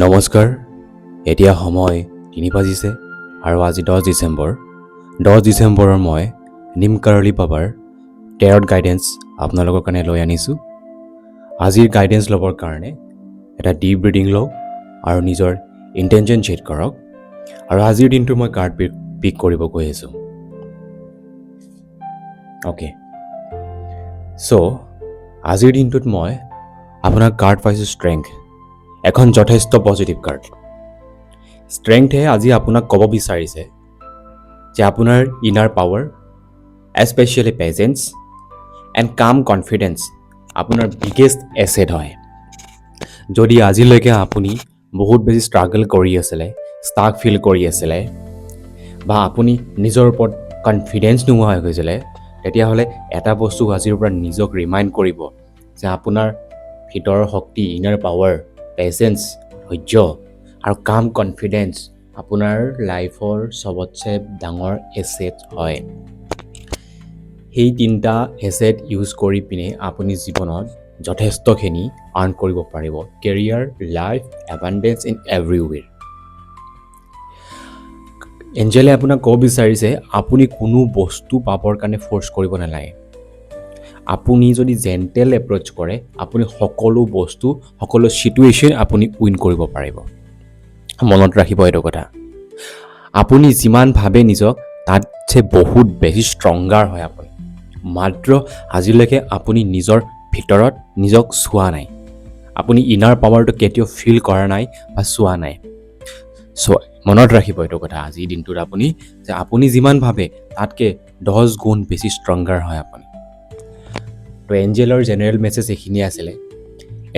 নমস্কাৰ। এতিয়া সময় 3 বাজিছে আৰু আজি 10 ডিচেম্বৰৰ মই নিম কাৰলি বাবাৰ টেৰট গাইডেন্স আপোনালোকৰ কাৰণে লৈ আনিছোঁ। আজিৰ গাইডেন্স ল'বৰ কাৰণে এটা ডিপ ব্ৰিডিং লওক আৰু নিজৰ ইণ্টেনশ্যন ছেট কৰক। আৰু আজিৰ দিনটো মই কাৰ্ড পিক কৰিব গৈ আছোঁ। অ'কে, চ' আজিৰ দিনটোত মই আপোনাক কাৰ্ড পাইছোঁ ষ্ট্ৰেংথ, এখন যথেষ্ট পজিটিভ কাৰ্ড। ষ্ট্ৰেংথে আজি আপোনাক ক'ব বিচাৰিছে যে আপোনাৰ ইনাৰ পাৱাৰ, এস্পেচিয়েলি পেচেঞ্চ এণ্ড কাম কনফিডেঞ্চ আপোনাৰ বিগেষ্ট এছেট হয়। যদি আজিলৈকে আপুনি বহুত বেছি ষ্ট্ৰাগল কৰি আছিলে, ষ্টাক ফিল কৰি আছিলে, বা আপুনি নিজৰ ওপৰত কনফিডেঞ্চ নোহোৱা হৈ গৈছিলে, তেতিয়াহ'লে এটা বস্তু আজিৰ পৰা নিজক ৰিমাইণ্ড কৰিব যে আপোনাৰ ভিতৰৰ শক্তি, ইনাৰ পাৱাৰ, পেচেঞ্চ, ধৈৰ্য আৰু কাম কনফিডেঞ্চ আপোনাৰ লাইফৰ চবতছে ডাঙৰ এছেট হয়। সেই তিনিটা এছেট ইউজ কৰি পিনে আপুনি জীৱনত যথেষ্টখিনি আৰ্ণ কৰিব পাৰিব। Career, life, abundance in everywhere. এঞ্জেলে আপোনাক ক'ব বিচাৰিছে আপুনি কোনো বস্তু পাবৰ কাৰণে ফ'ৰ্চ কৰিব নালাগে। আপুনি যদি জেণ্টেল এপ্ৰ'চ কৰে, আপুনি সকলো বস্তু, সকলো চিটুৱেশ্যন আপুনি উইন কৰিব পাৰিব। মনত ৰাখিব এইটো কথা। আপুনি যিমান ভাবে নিজক তাতছে বহুত বেছি ষ্ট্ৰংগাৰ হয় আপুনি। মাত্ৰ আজিলৈকে আপুনি নিজৰ ভিতৰত নিজক চোৱা নাই। আপুনি ইনাৰ পাৱাৰটো কেতিয়াও ফিল কৰা নাই বা চোৱা নাই। চ' মনত ৰাখিব এইটো কথা আজিৰ দিনটোত আপুনি, যে আপুনি যিমান ভাবে তাতকৈ 10 গুণ বেছি ষ্ট্ৰংগাৰ হয় আপুনি। তো এঞ্জেলৰ জেনেৰেল মেছেজ এইখিনিয়ে আছিলে।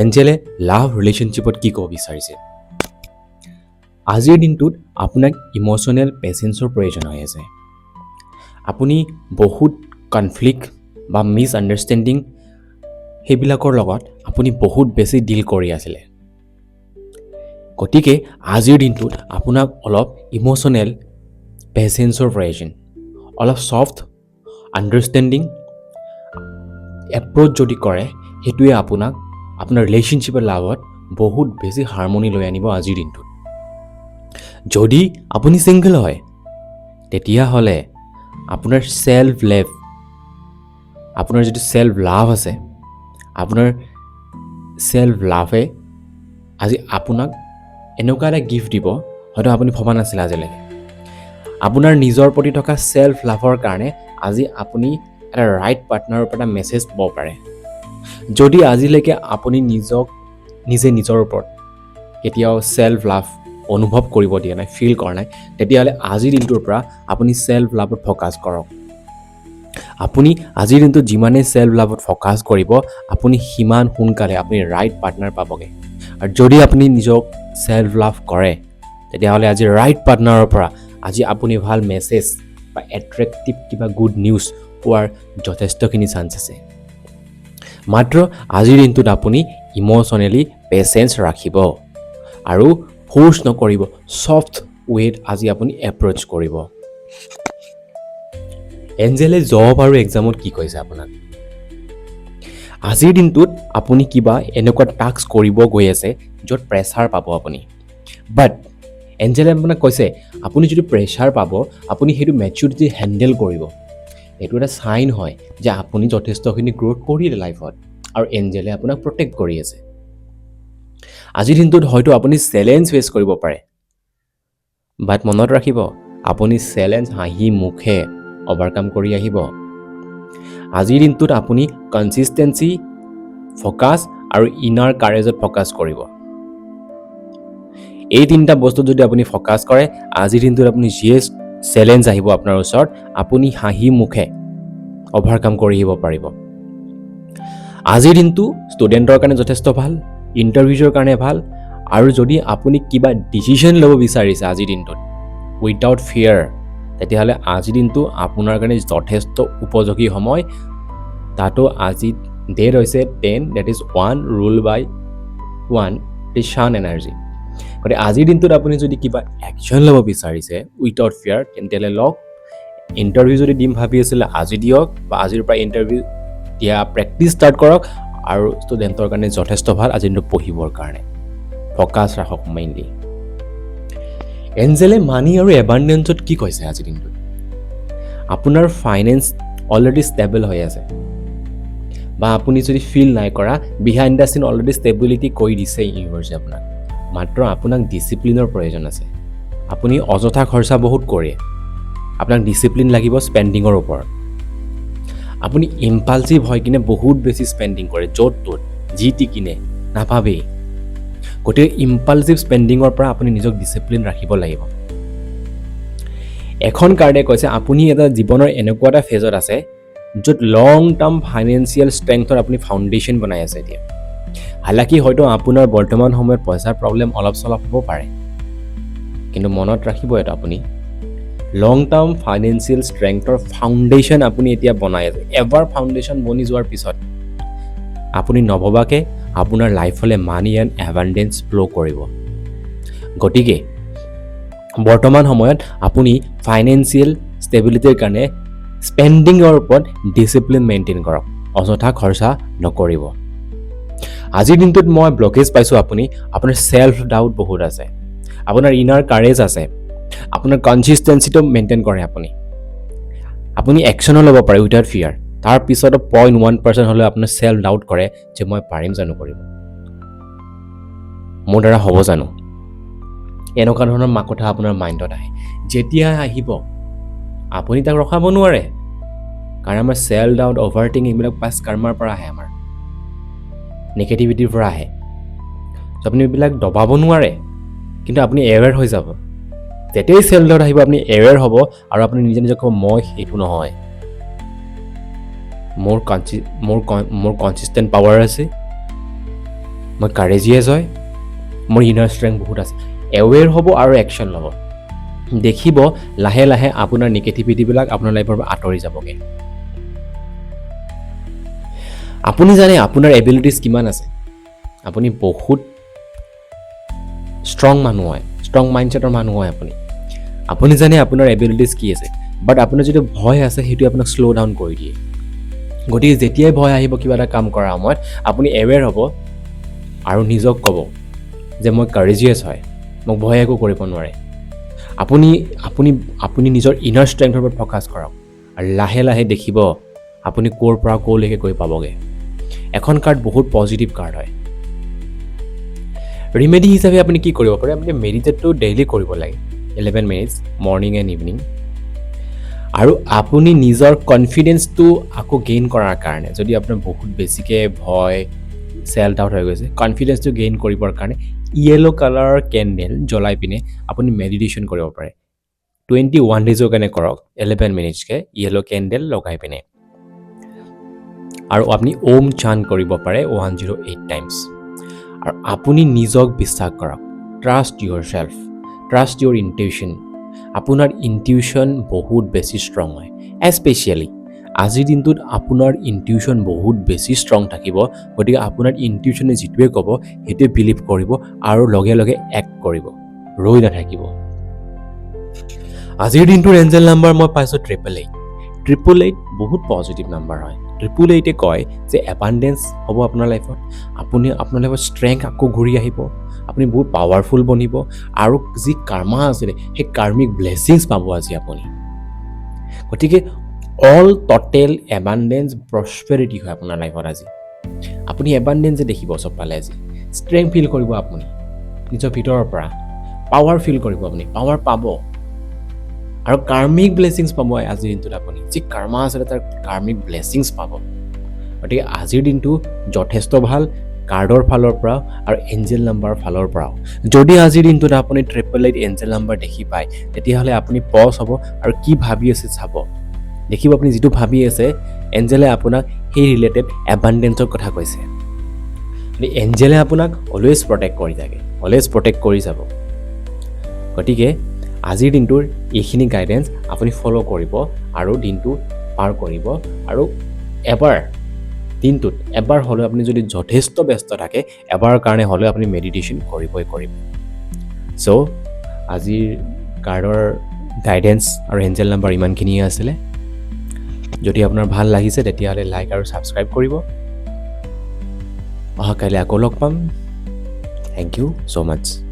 এঞ্জেলে লাভ ৰিলেশ্যনশ্বিপত কি ক'ব বিচাৰিছে? আজিৰ দিনটোত আপোনাক ইম'চনেল পেচেঞ্চৰ প্ৰয়োজন হৈ আছে। আপুনি বহুত কনফ্লিক্ট বা মিছ আণ্ডাৰষ্টেণ্ডিং সেইবিলাকৰ লগত আপুনি বহুত বেছি ডিল কৰি আছিলে। গতিকে আজিৰ দিনটোত আপোনাক অলপ ইম'চনেল পেচেঞ্চৰ প্ৰয়োজন। অলপ ছফ্ট আণ্ডাৰষ্টেণ্ডিং এপ্ৰ'চ যদি কৰে, সেইটোৱে আপোনাক আপোনাৰ ৰিলেশ্যনশ্বিপৰ লগত বহুত বেছি হাৰমনি লৈ আনিব আজিৰ দিনটোত। যদি আপুনি ছিংগল হয়, তেতিয়াহ'লে আপোনাৰ আপোনাৰ যিটো ছেল্ফ লাভ আছে, আপোনাৰ ছেল্ফ লাভে আজি আপোনাক এনেকুৱা এটা গিফ্ট দিব, হয়তো আপুনি ভবা নাছিলে আজিলৈকে। আপোনাৰ নিজৰ প্ৰতি থকা ছেল্ফ লাভৰ কাৰণে আজি আপুনি এটা ৰাইট পাৰ্টনাৰৰ পৰা এটা মেছেজ পাব পাৰে। যদি আজিলৈকে আপুনি নিজে নিজৰ ওপৰত কেতিয়াও ছেল্ফ লাভ অনুভৱ কৰিব দিয়া নাই, ফিল কৰা নাই, তেতিয়াহ'লে আজিৰ দিনটোৰ পৰা আপুনি ছেল্ফ লাভত ফ'কাছ কৰক। আপুনি আজিৰ দিনটোত যিমানেই ছেল্ফ লাভত ফ'কাছ কৰিব, আপুনি সিমান সোনকালে আপুনি ৰাইট পাৰ্টনাৰ পাবগৈ। আৰু যদি আপুনি নিজক ছেল্ফ লাভ কৰে, তেতিয়াহ'লে আজি ৰাইট পাৰ্টনাৰৰ পৰা আজি আপুনি ভাল মেছেজ বা এট্ৰেক্টিভ কিবা গুড নিউজ পোৱাৰ যথেষ্টখিনি চান্স আছে। মাত্ৰ আজিৰ দিনটোত আপুনি ইম'চনেলি পেচেঞ্চ ৰাখিব আৰু ফ'ৰ্চ নকৰিব, ছফ্ট ৱেত আজি আপুনি এপ্ৰ'চ কৰিব। এঞ্জেলে জব আৰু এক্সামত কি কৈছে আপোনাক? আজিৰ দিনটোত আপুনি কিবা এনেকুৱা টাস্ক কৰিব গৈ আছে য'ত প্ৰেছাৰ পাব আপুনি। বাট এঞ্জেলে আপোনাক কৈছে আপুনি যদি প্ৰেছাৰ পাব, আপুনি সেইটো মেচিউৰিটি হেণ্ডেল কৰিব। এইটো এটা চাইন হয় যে আপুনি যথেষ্টখিনি গ্ৰ'থ কৰিলে লাইফত, আৰু এঞ্জেলে আপোনাক প্ৰটেক্ট কৰি আছে। আজিৰ দিনটোত হয়তো আপুনি চেলেঞ্জ ফেচ কৰিব পাৰে, বাট মনত ৰাখিব আপুনি চেলেঞ্জ হাঁহি মুখে অভাৰকাম কৰি আহিব। আজিৰ দিনটোত আপুনি কনচিষ্টেঞ্চি, ফ'কাছ আৰু ইনাৰ কাৰেজত ফ'কাছ কৰিব। এই তিনিটা বস্তুত যদি আপুনি ফ'কাছ কৰে, আজিৰ দিনটোত আপুনি যিয়ে চেলেঞ্জ আহিব আপোনাৰ ওচৰত, আপুনি হাঁহি মুখে অভাৰকাম কৰি আহিব পাৰিব। আজিৰ দিনটো ষ্টুডেণ্টৰ কাৰণে যথেষ্ট ভাল, ইণ্টাৰভিউজৰ কাৰণে ভাল, আৰু যদি আপুনি কিবা ডিচিশ্যন ল'ব বিচাৰিছে আজিৰ দিনটোত উইথাউট ফিয়াৰ, তেতিয়াহ'লে আজিৰ দিনটো আপোনাৰ কাৰণে যথেষ্ট উপযোগী সময়। তাতো আজি ডেট হৈছে 10, date is 1 rule by 1 is শান এনাৰ্জি। গতিকে আজিৰ দিনটোত আপুনি যদি কিবা একশ্যন ল'ব বিচাৰিছে উইথাউট ফিয়াৰ, তেতিয়াহ'লে লওক। ইণ্টাৰভিউ যদি দিম ভাবি আছিলে আজি দিয়ক, বা আজিৰ পৰা ইণ্টাৰভিউ দিয়া প্ৰেক্টিছ ষ্টাৰ্ট কৰক। আৰু ষ্টুডেণ্টৰ কাৰণে যথেষ্ট ভাল আজিৰ দিনটো পঢ়িবৰ কাৰণে। ফ'কাছ ৰাখক মেইনলি। এঞ্জেলে মানি আৰু এবাণ্ডেঞ্চত কি কৈছে আজিৰ দিনটোত? আপোনাৰ ফাইনেন্স অলৰেডি ষ্টেবল হৈ আছে, বা আপুনি যদি ফিল নাই কৰা বিহাইণ্ড দ্য চিন অলৰেডি ষ্টেবিলিটি কৰি দিছে ইউনিভাৰ্ছে আপোনাক, মাত্ৰ আপোনাক ডিচিপ্লিনৰ প্ৰয়োজন আছে। আপুনি অযথা খৰচা বহুত কৰে, আপোনাক ডিচিপ্লিন লাগিব স্পেণ্ডিঙৰ ওপৰত। আপুনি ইম্পালচিভ হৈ কিনে বহুত বেছি স্পেণ্ডিং কৰে, য'ত ত'ত যি টি কিনে নাভাবেই। গতিকে ইম্পালচিভ স্পেণ্ডিঙৰ পৰা আপুনি নিজক ডিচিপ্লিন ৰাখিব লাগিব। এখন কাৰ্ডে কৈছে আপুনি এটা জীৱনৰ এনেকুৱা এটা ফেজত আছে য'ত লং টাৰ্ম ফাইনেন্সিয়েল ষ্ট্ৰেংথৰ আপুনি ফাউণ্ডেশ্যন বনাই আছে এতিয়া। হালাকি হয়তো আপোনাৰ বৰ্তমান সময়ত পইচাৰ প্ৰব্লেম অলপ চলপ হ'ব পাৰে, কিন্তু মনত ৰাখিব এটা, আপুনি লং টাৰ্ম ফাইনেন্সিয়েল ষ্ট্ৰেংথৰ ফাউণ্ডেশ্যন আপুনি এতিয়া বনাই আছে। এবাৰ ফাউণ্ডেশ্যন বনি যোৱাৰ পিছত আপুনি নভবাকে আপোনাৰ লাইফলৈ মানি এণ্ড এবাণ্ডেঞ্চ ফ্ল' কৰিব। গতিকে বৰ্তমান সময়ত আপুনি ফাইনেন্সিয়েল ষ্টেবিলিটিৰ কাৰণে স্পেণ্ডিঙৰ ওপৰত ডিচিপ্লিন মেইনটেইন কৰক, অযথা খৰচা নকৰিব। আজিৰ দিনটোত মই ব্লকেজ পাইছোঁ, আপোনাৰ ছেল্ফ ডাউট বহুত আছে, আপোনাৰ ইনাৰ কাৰেজ আছে, আপোনাৰ কনচিষ্টেঞ্চিটো মেইনটেইন কৰে। আপুনি একশ্যনো ল'ব পাৰে উইথাউট ফিয়াৰ। তাৰপিছতো 0.1% হ'লেও আপোনাৰ ছেল্ফ ডাউট কৰে যে মই পাৰিম জানো কৰিব, মোৰ দ্বাৰা হ'ব জানো। এনেকুৱা ধৰণৰ কথা আপোনাৰ মাইণ্ডত আহে। যেতিয়া আহিব আপুনি তাক ৰখাব নোৱাৰে, কাৰণ আমাৰ ছেল্ফ ডাউট, অভাৰ থিংকিং এইবিলাক পাষ্ট কৰ্মাৰ পৰা আহে, আমাৰ নিগেটিভিটিৰ পৰা আহে। আপুনি এইবিলাক দবাব নোৱাৰে, কিন্তু আপুনি এৱেৰ হৈ যাব। যেতিয়াই ছেল্ফ ডাউট আহিব আপুনি এৱেৰ হ'ব, আৰু আপুনি নিজে নিজে ক'ব মই সেইটো নহয়, মোৰ কনচিষ্টেণ্ট পাৱাৰ আছে, মই কাৰেজিয়াছ হয়, মোৰ ইনাৰ ষ্ট্ৰেংথ বহুত আছে। এৱেৰ হ'ব আৰু একশ্যন ল'ব। দেখিব লাহে লাহে আপোনাৰ নিগেটিভিটিবিলাক আপোনাৰ লাইফৰ পৰা আঁতৰি যাবগৈ। আপুনি জানে আপোনাৰ এবিলিটিজ কিমান আছে। আপুনি বহুত ষ্ট্ৰং মানুহ হয়, ষ্ট্ৰং মাইণ্ডছেটৰ মানুহ হয়। আপুনি জানে আপোনাৰ এবিলিটিজ কি আছে, বাট আপোনাৰ যিটো ভয় আছে সেইটোৱে আপোনাক শ্ল' ডাউন কৰি দিয়ে। গতিকে যেতিয়াই ভয় আহিব কিবা এটা কাম কৰাৰ সময়ত আপুনি এৱেৰ হ'ব আৰু নিজক ক'ব যে মই কাৰেজিয়াছ হয়, মোক ভয় একো কৰিব নোৱাৰে। আপুনি নিজৰ ইনাৰ ষ্ট্ৰেংথৰ ওপৰত ফ'কাছ কৰক, আৰু লাহে লাহে দেখিব আপুনি ক'ৰ পৰা ক'লৈকে গৈ পাবগৈ। এখন কাৰ্ড বহুত পজিটিভ কাৰ্ড হয়। ৰিমেডি হিচাপে আপুনি কি কৰিব পাৰে, আপুনি মেডিটেটটো ডেইলি কৰিব লাগে 11 মিনিটছ মৰ্ণিং এণ্ড ইভিনিং। আৰু আপুনি নিজৰ কনফিডেন্সটো আকৌ গেইন কৰাৰ কাৰণে, যদি আপোনাৰ বহুত বেছিকৈ ভয় ছেল্ফ ডাউট হৈ গৈছে, কনফিডেন্সটো গেইন কৰিবৰ কাৰণে য়েলো কালাৰৰ কেণ্ডেল জ্বলাই পিনে আপুনি মেডিটেশ্যন কৰিব পাৰে। 21 ডেজৰ কাৰণে কৰক, 11 মিনিটছকৈ য়েলো কেণ্ডেল লগাই পিনে। আৰু আপুনি ওম চান কৰিব পাৰে 108 টাইমছ। আৰু আপুনি নিজক বিশ্বাস কৰক, trust your self, trust your intuition. আপোনাৰ ইনটিউশ্যন বহুত বেছি ষ্ট্ৰং হয়। এস্পেচিয়েলি আজিৰ দিনটোত আপোনাৰ ইনটিউশ্যন বহুত বেছি ষ্ট্ৰং থাকিব। গতিকে আপোনাৰ ইনটিউশ্যনে যিটোৱে ক'ব সেইটোৱে বিলিভ কৰিব, আৰু লগে লগে এক্ট কৰিব, ৰৈ নাথাকিব। আজিৰ দিনটোৰ এঞ্জেল নাম্বাৰ মই পাইছোঁ 888। 888 বহুত পজিটিভ নাম্বাৰ হয়। 888 কয় যে এবাণ্ডেঞ্চ হ'ব আপোনাৰ লাইফত, আপোনাৰ লাইফত ষ্ট্ৰেংথ আকৌ ঘূৰি আহিব, আপুনি বহুত পাৱাৰফুল বনিব, আৰু যি কৰ্মা আছিলে সেই কাৰ্মিক ব্লেছিংছ পাব আজি আপুনি। গতিকে অল ট'টেল এবাণ্ডেঞ্চ প্ৰস্পেৰিটি হয় আপোনাৰ লাইফত আজি। আপুনি এবাণ্ডেঞ্চে দেখিব চবফালে আজি। ষ্ট্ৰেংথ ফিল কৰিব আপুনি নিজৰ ভিতৰৰ পৰা, পাৱাৰ ফিল কৰিব, আপুনি পাৱাৰ পাব, আৰু কাৰ্মিক ব্লেছিংছ পাব আজিৰ দিনটোত। আপুনি যি কৰ্মা আছিলে তাৰ কাৰ্মিক ব্লেছিংছ পাব। গতিকে আজিৰ দিনটো যথেষ্ট ভাল, কাৰ্ডৰ ফালৰ পৰাও আৰু এঞ্জেল নাম্বাৰৰ ফালৰ পৰাও। যদি আজিৰ দিনটোত আপুনি 888 এঞ্জেল নাম্বাৰ দেখি পায়, তেতিয়াহ'লে আপুনি পজ হ'ব আৰু কি ভাবি আছে চাব। দেখিব আপুনি যিটো ভাবি আছে এঞ্জেলে আপোনাক সেই ৰিলেটেড এবাণ্ডেঞ্চৰ কথা কৈছে। এঞ্জেলে আপোনাক অলৱেজ প্ৰটেক্ট কৰি থাকে, অলৱেজ প্ৰটেক্ট কৰি যাব। গতিকে আজিৰ দিনটোৰ এইখিনি গাইডেঞ্চ আপুনি ফ'ল' কৰিব আৰু দিনটো পাৰ কৰিব। আৰু দিনটোত এবাৰ হ'লেও আপুনি যদি যথেষ্ট ব্যস্ত থাকে, এবাৰৰ কাৰণে হ'লেও আপুনি মেডিটেশ্যন কৰিবই কৰিব। চ' আজিৰ কাৰ্ডৰ গাইডেঞ্চ আৰু এঞ্জেল নাম্বাৰ ইমানখিনিয়ে আছিলে। যদি আপোনাৰ ভাল লাগিছে তেতিয়াহ'লে লাইক আৰু ছাবস্ক্ৰাইব কৰিব। অহাকাইলৈ আকৌ লগ পাম। Thank you so' much